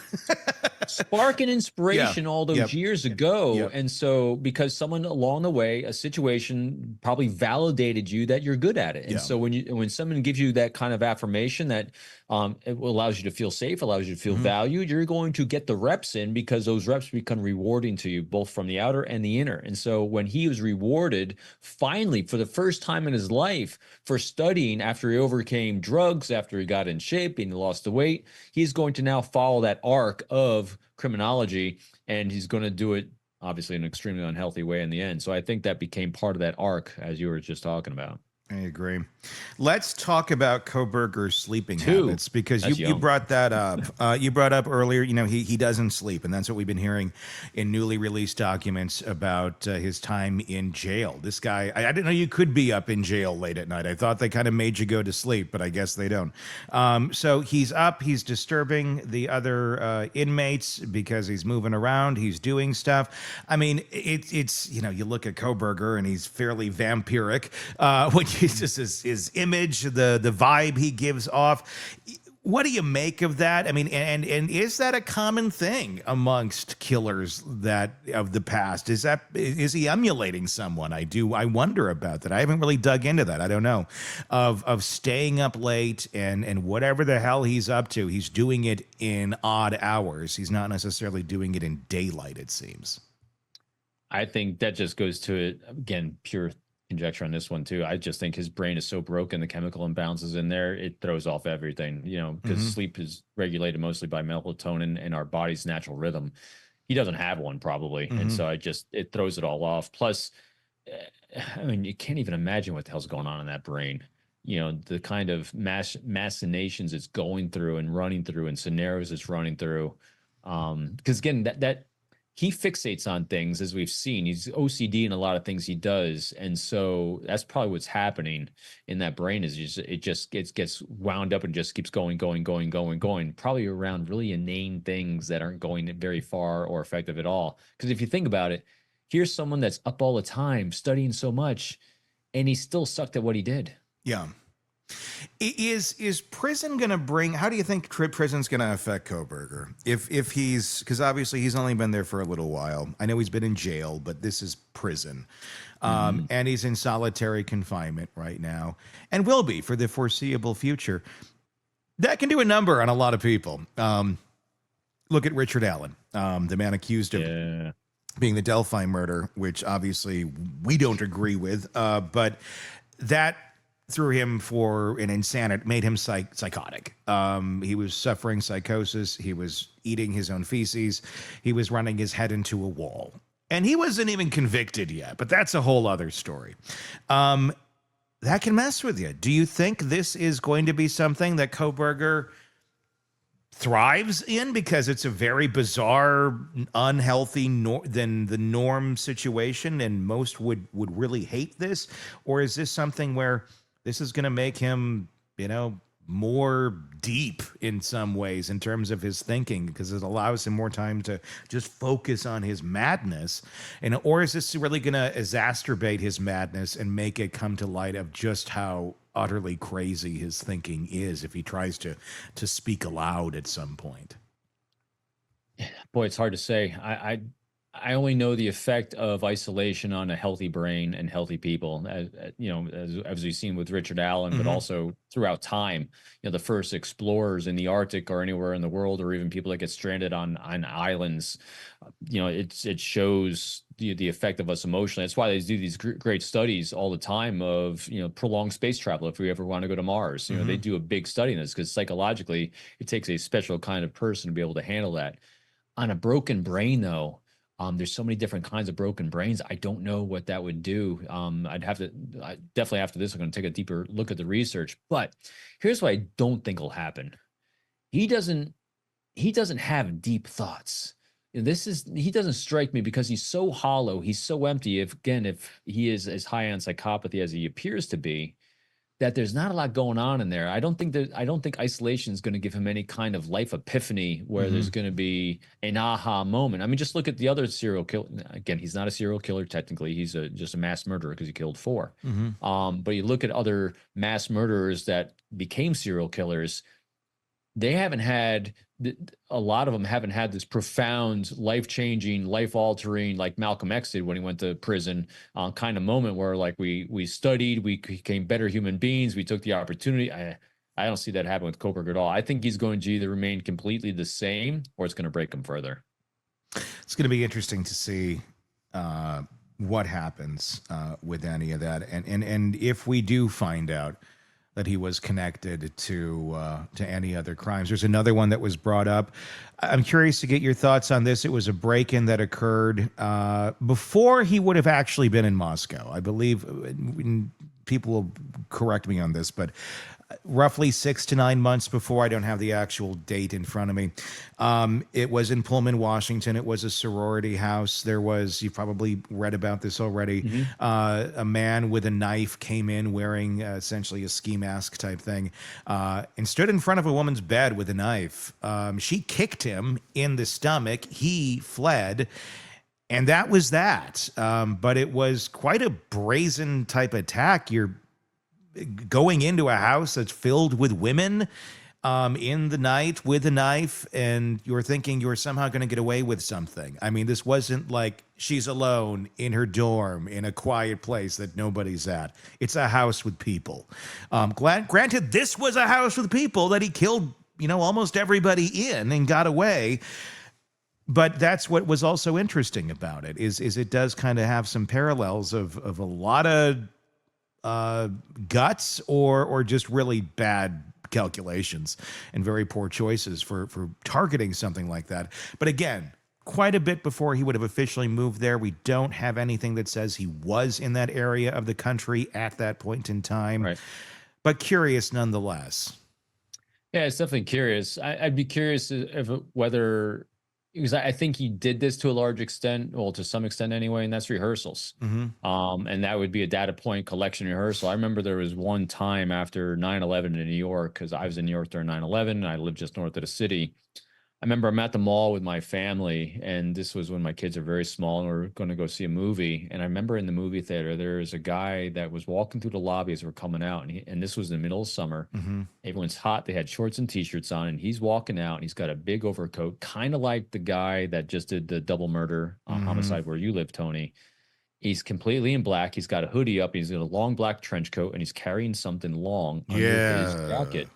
spark and inspiration all those years ago. Yep. And so because someone along the way, a situation probably validated you that you're good at it. And so when someone gives you that kind of affirmation that it allows you to feel safe, allows you to feel valued, you're going to get the reps in because those reps become rewarding to you both from the outer and the inner. And so when he was rewarded finally for the first time in his life for studying after he overcame drugs, after he got in shape and he lost the weight, he's going to now follow that arc of criminology, and he's going to do it obviously in an extremely unhealthy way in the end. So I think that became part of that arc, as you were just talking about. I agree. Let's talk about Kohberger's sleeping habits, because you brought that up. You brought up earlier, you know, he doesn't sleep, and that's what we've been hearing in newly released documents about his time in jail. This guy, I didn't know you could be up in jail late at night. I thought they kind of made you go to sleep, but I guess they don't. So he's up, he's disturbing the other inmates because he's moving around, he's doing stuff. I mean, it's you know, you look at Kohberger and he's fairly vampiric, which is just his image, the vibe he gives off. What do you make of that? I mean, and is that a common thing amongst killers that of the past? Is he emulating someone? I wonder about that. I haven't really dug into that. I don't know. Of staying up late and whatever the hell he's up to, he's doing it in odd hours. He's not necessarily doing it in daylight, it seems. I think that just goes to it again, pure conjecture on this one too. I just think his brain is so broken, the chemical imbalances in there, it throws off everything, you know, because sleep is regulated mostly by melatonin and our body's natural rhythm. He doesn't have one probably. And so it throws it all off. Plus, I mean, you can't even imagine what the hell's going on in that brain. You know, the kind of machinations it's going through and running through and scenarios it's running through. Because again, that he fixates on things, as we've seen. He's OCD in a lot of things he does. And so that's probably what's happening in that brain is it just gets wound up and just keeps going, probably around really inane things that aren't going very far or effective at all. Because if you think about it, here's someone that's up all the time, studying so much, and he still sucked at what he did. Yeah. Is prison going to bring, how do you think prison's going to affect Kohberger? If he's, because obviously he's only been there for a little while. I know he's been in jail, but this is prison. And he's in solitary confinement right now and will be for the foreseeable future. That can do a number on a lot of people. Look at Richard Allen, the man accused of being the Delphi murder, which obviously we don't agree with, but that threw him for an insanity, made him psychotic. He was suffering psychosis. He was eating his own feces. He was running his head into a wall. And he wasn't even convicted yet, but that's a whole other story. That can mess with you. Do you think this is going to be something that Kohberger thrives in because it's a very bizarre, unhealthy than the norm situation, and most would really hate this? Or is this something where this is going to make him, you know, more deep in some ways in terms of his thinking, because it allows him more time to just focus on his madness? And or is this really going to exacerbate his madness and make it come to light of just how utterly crazy his thinking is if he tries to speak aloud at some point? Boy, it's hard to say. I only know the effect of isolation on a healthy brain and healthy people, you know, as we've seen with Richard Allen, but also throughout time. You know, the first explorers in the Arctic or anywhere in the world, or even people that get stranded on islands, you know, it shows the effect of us emotionally. That's why they do these great studies all the time of, you know, prolonged space travel. If we ever want to go to Mars, you know, they do a big study on this because psychologically it takes a special kind of person to be able to handle that. On a broken brain, though, there's so many different kinds of broken brains. I don't know what that would do. Definitely after this, I'm going to take a deeper look at the research. But here's what I don't think will happen. He doesn't have deep thoughts. he doesn't strike me because he's so hollow, he's so empty. If he is as high on psychopathy as he appears to be, that there's not a lot going on in there. I don't think isolation is going to give him any kind of life epiphany where there's going to be an aha moment. I mean, just look at the other serial killer. Again, he's not a serial killer technically. He's just a mass murderer because he killed 4. But you look at other mass murderers that became serial killers, they haven't had, a lot of them haven't had this profound, life-changing, life-altering, like Malcolm X did when he went to prison, kind of moment where like we studied, we became better human beings, we took the opportunity. I don't see that happen with Kohberger at all. I think he's going to either remain completely the same or it's going to break him further. It's going to be interesting to see what happens with any of that, and if we do find out that he was connected to any other crimes. There's another one that was brought up. I'm curious to get your thoughts on this. It was a break-in that occurred before he would have actually been in Moscow. I believe, people will correct me on this, but roughly 6 to 9 months before. I don't have the actual date in front of me. It was in Pullman, Washington. It was a sorority house. There was, you've probably read about this already, a man with a knife came in wearing essentially a ski mask type thing and stood in front of a woman's bed with a knife. She kicked him in the stomach. He fled. And that was that. But it was quite a brazen type attack. You're going into a house that's filled with women in the night with a knife, and you're thinking you're somehow going to get away with something. I mean, this wasn't like she's alone in her dorm in a quiet place that nobody's at. It's a house with people. Granted, this was a house with people that he killed, almost everybody in and got away. But that's what was also interesting about it, is it does kind of have some parallels of a lot of guts or just really bad calculations and very poor choices for targeting something like that. But again, quite a bit before he would have officially moved there. We don't have anything that says he was in that area of the country at that point in time. Right. But curious nonetheless. Yeah, it's definitely curious. I'd be curious whether, because I think he did this to a large extent, well, to some extent anyway, and that's rehearsals. And that would be a data point collection rehearsal. I remember there was one time after 9/11 in New York, because I was in New York during 9/11, and I lived just north of the city. I remember I'm at the mall with my family, and this was when my kids are very small, and we're going to go see a movie. And I remember in the movie theater, there was a guy that was walking through the lobby as we're coming out, and this was in the middle of summer. Everyone's hot. They had shorts and T-shirts on, and he's walking out, and he's got a big overcoat, kind of like the guy that just did the double murder homicide where you live, Tony. He's completely in black. He's got a hoodie up. He's got a long black trench coat, and he's carrying something long under his jacket.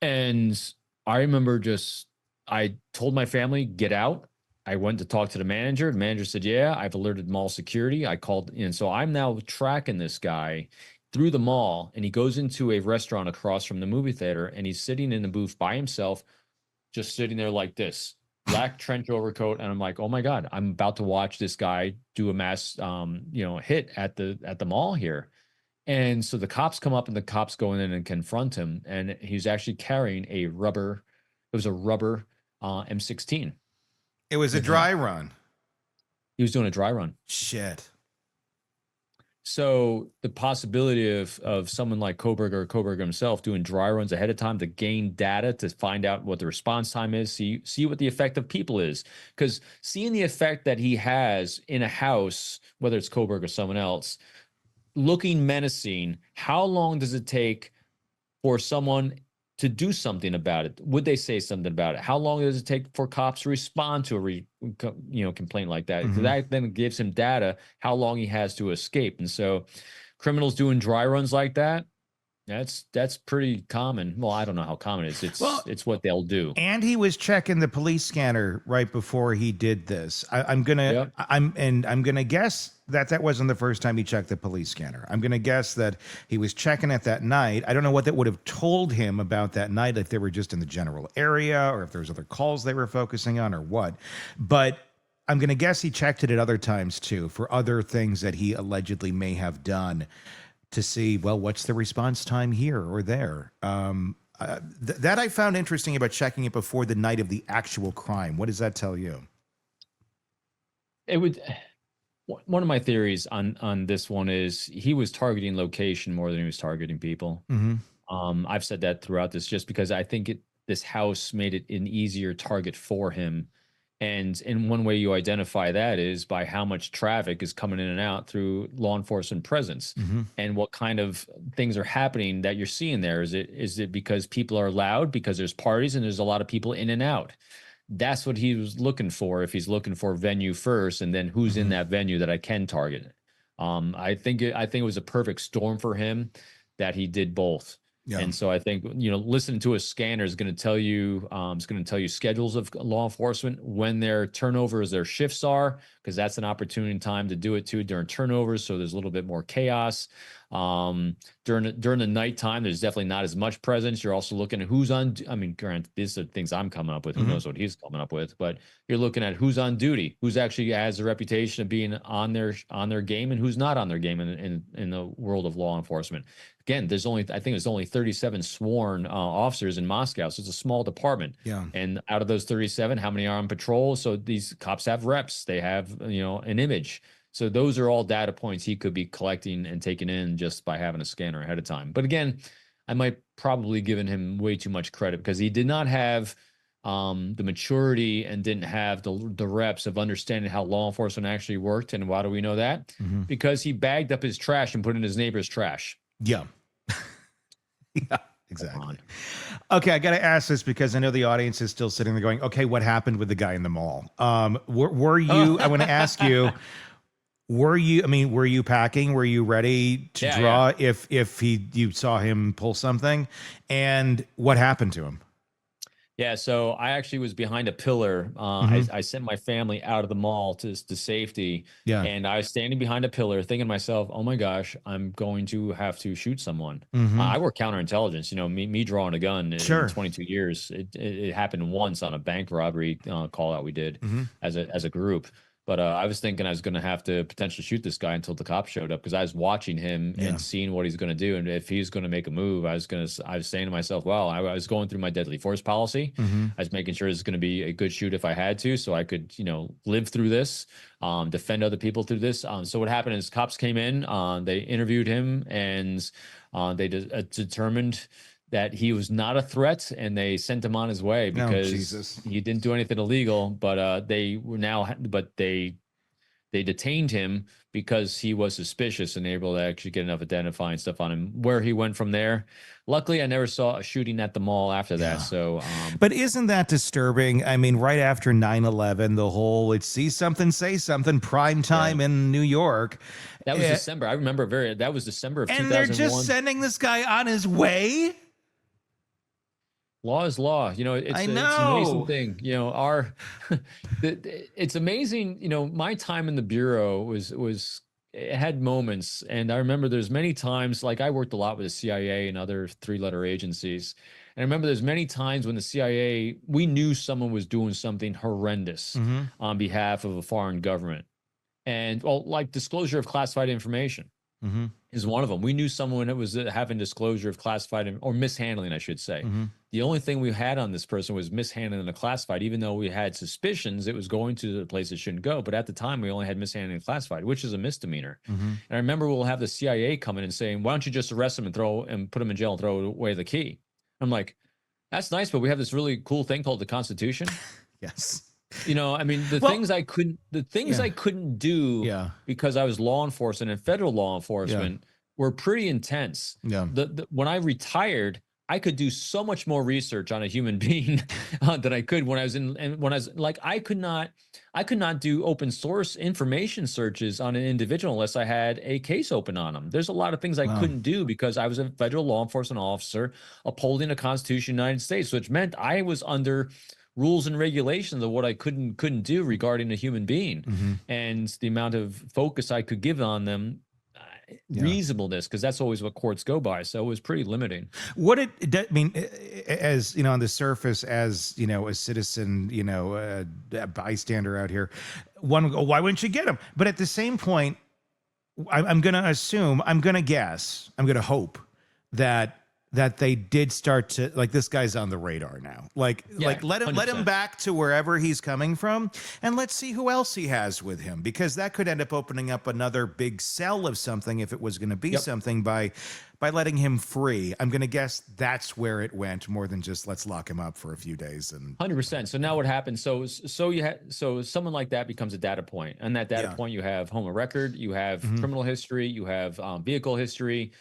And I remember I told my family, get out. I went to talk to the manager. The manager said, yeah, I've alerted mall security. I called in. So I'm now tracking this guy through the mall, and he goes into a restaurant across from the movie theater, and he's sitting in the booth by himself, just sitting there like this, black trench overcoat. And I'm like, oh my God, I'm about to watch this guy do a mass, hit at the mall here. And so the cops come up, and the cops go in and confront him. And he's actually carrying a rubber M16. It was a dry run. He was doing a dry run. Shit. So the possibility of someone like Kohberger himself doing dry runs ahead of time to gain data to find out what the response time is, see what the effect of people is. Because seeing the effect that he has in a house, whether it's Kohberger or someone else, looking menacing, how long does it take for someone to do something about it? Would they say something about it? How long does it take for cops to respond to a complaint like that? That then gives him data how long he has to escape. And so criminals doing dry runs like that, that's pretty common. Well, I don't know how common it is. It's what they'll do. And he was checking the police scanner right before he did this. I'm gonna guess that wasn't the first time he checked the police scanner. I'm gonna guess that he was checking it that night. I don't know what that would have told him about that night, if they were just in the general area or if there was other calls they were focusing on or what. But I'm gonna guess he checked it at other times too for other things that he allegedly may have done, to see, well, what's the response time here or there. That I found interesting about checking it before the night of the actual crime. What does that tell you? It would. One of my theories on this one is he was targeting location more than he was targeting people. Mm-hmm. I've said that throughout this, just because I think this house made it an easier target for him. And in one way you identify that is by how much traffic is coming in and out through law enforcement presence, Mm-hmm. and what kind of things are happening that you're seeing there. Is it because people are loud because there's parties and there's a lot of people in and out? That's what he was looking for. If he's looking for venue first, and then who's in Mm-hmm. that venue that I can target. I think it was a perfect storm for him that he did both. Yeah. And so I think, listening to a scanner is going to tell you, schedules of law enforcement, when their turnovers, their shifts are, because that's an opportune time to do it too during turnovers. So there's a little bit more chaos. During the nighttime, there's definitely not as much presence. You're also looking at who's on. I mean, granted, these are things I'm coming up with. Who knows what he's coming up with? But you're looking at who's on duty, who's actually has a reputation of being on their game, and who's not on their game in the world of law enforcement. Again, I think there's only 37 sworn officers in Moscow, so it's a small department. Yeah. And out of those 37, how many are on patrol? So these cops have reps. They have an image. So those are all data points he could be collecting and taking in just by having a scanner ahead of time. But again, I might probably given him way too much credit, because he did not have the maturity and didn't have the reps of understanding how law enforcement actually worked. And why do we know that? Mm-hmm. Because he bagged up his trash and put in his neighbor's trash. Yeah. Yeah, exactly. Okay, I got to ask this because I know the audience is still sitting there going, okay, what happened with the guy in the mall? Were you, I want to ask you, were you packing? Were you ready to draw if you saw him pull something? And what happened to him? Yeah, so I actually was behind a pillar. I sent my family out of the mall to safety. Yeah. And I was standing behind a pillar thinking to myself, oh my gosh, I'm going to have to shoot someone. I work counterintelligence, me drawing a gun in 22 years. It happened once on a bank robbery call out we did as a group. But I was thinking I was going to have to potentially shoot this guy until the cops showed up, because I was watching him and seeing what he's going to do. And if he's going to make a move, I was saying to myself, well, I was going through my deadly force policy. I was making sure it's going to be a good shoot if I had to, so I could, live through this, defend other people through this. So what happened is cops came in, they interviewed him, and they determined that he was not a threat, and they sent him on his way because he didn't do anything illegal. But they detained him because he was suspicious and able to actually get enough identifying stuff on him. Where he went from there, luckily, I never saw a shooting at the mall after that. So, but isn't that disturbing? I mean, right after 9/11, the whole "it's see something, say something" prime time in New York. That was December. I remember that was December of 2001. And they're just sending this guy on his way. Law is law. It's an amazing thing. It's amazing. My time in the Bureau was it had moments. And I remember there's many times, like I worked a lot with the CIA and other 3-letter agencies. And I remember there's many times when the CIA, we knew someone was doing something horrendous on behalf of a foreign government. And like disclosure of classified information. Is one of them. We knew someone that was having disclosure of classified or mishandling, I should say. The only thing we had on this person was mishandling the classified, even though we had suspicions it was going to the place it shouldn't go. But at the time, we only had mishandling classified, which is a misdemeanor. And I remember we'll have the CIA come in and saying, "Why don't you just arrest him and put him in jail and throw away the key?" I'm like, "That's nice, but we have this really cool thing called the Constitution." Yes. The things I couldn't do because I was law enforcement and federal law enforcement were pretty intense. Yeah. When I retired, I could do so much more research on a human being than I could when I was I could not do open source information searches on an individual unless I had a case open on them. There's a lot of things I couldn't do because I was a federal law enforcement officer upholding the Constitution of the United States, which meant I was under rules and regulations of what I couldn't do regarding a human being, and the amount of focus I could give on them, reasonableness, because that's always what courts go by. So it was pretty limiting. What I mean, as on the surface, as a citizen, a bystander out here, one would go, why wouldn't you get him? But at the same point, I'm going to assume, I'm going to guess, I'm going to hope that that they did start to, like, this guy's on the radar now. Like let him 100%. back to wherever he's coming from, and let's see who else he has with him, because that could end up opening up another big cell of something if it was going to be something by letting him free. I'm going to guess that's where it went, more than just let's lock him up for a few days. And 100%. So now what happens? So someone like that becomes a data point, and that data point, you have home of record, you have criminal history, you have vehicle history,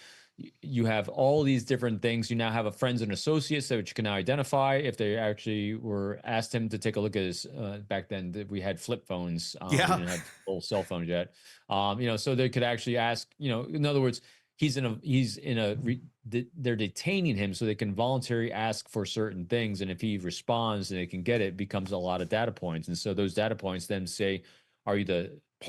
you have all these different things. You now have a friends and associates that you can now identify if they actually were asked him to take a look at his. Back then, we had flip phones. We didn't have full cell phones yet. So they could actually ask. In other words, they're detaining him so they can voluntarily ask for certain things, and if he responds and they can get it, becomes a lot of data points. And so those data points then say, are you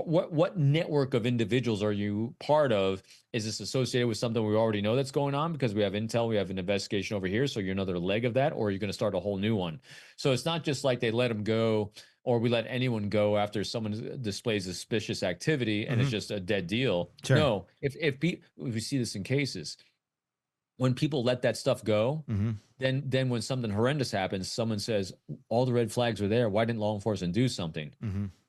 what network of individuals are you part of? Is this associated with something we already know that's going on because we have intel, we have an investigation over here, so you're another leg of that, or are you going to start a whole new one? So it's not just like they let him go, or we let anyone go after someone displays suspicious activity and it's just a dead deal. Sure. No, if we see this in cases, when people let that stuff go, then when something horrendous happens, someone says, all the red flags are there. Why didn't law enforcement do something?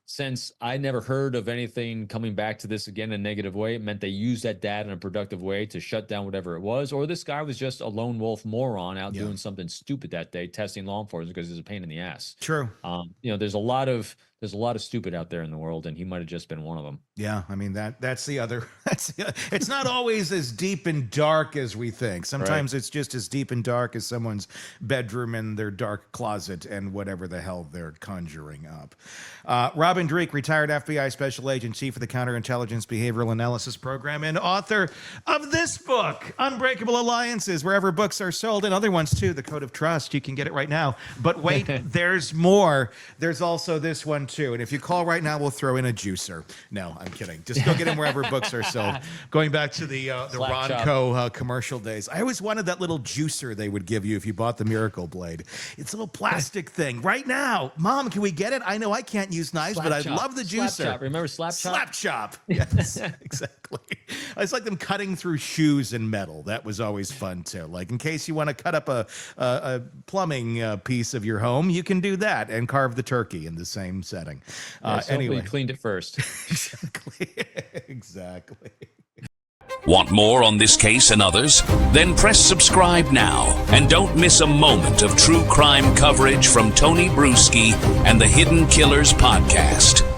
Since I never heard of anything coming back to this again in a negative way, it meant they used that data in a productive way to shut down whatever it was, or this guy was just a lone wolf moron out doing something stupid that day, testing law enforcement because he's a pain in the ass. True. There's a lot of stupid out there in the world, and he might have just been one of them. Yeah, I mean that's the other. It's not always as deep and dark as we think. Sometimes it's just as deep and dark as someone's bedroom and their dark closet and whatever the hell they're conjuring up. Robin Dreeke, retired FBI special agent, chief of the Counterintelligence Behavioral Analysis Program, and author of this book, Unbreakable Alliances, wherever books are sold, and other ones too, The Code of Trust. You can get it right now. But wait, there's more. There's also this one too. And if you call right now, we'll throw in a juicer. No, I'm kidding. Just go get them wherever books are sold. Going back to the Ronco commercial days, I always wanted that little juicer they would give you if you bought the Miracle Blade. It's a little plastic thing. Right now, Mom, can we get it? I know I can't use knives, but I love the juicer. Slap chop. Remember Slap Chop? Slap Chop. Yes, exactly. It's like them cutting through shoes and metal. That was always fun too. Like in case you want to cut up a plumbing piece of your home, you can do that and carve the turkey in the same setting. Anyway, you cleaned it first. Exactly. Want more on this case and others? Then press subscribe now and don't miss a moment of true crime coverage from Tony Bruschi and the Hidden Killers podcast.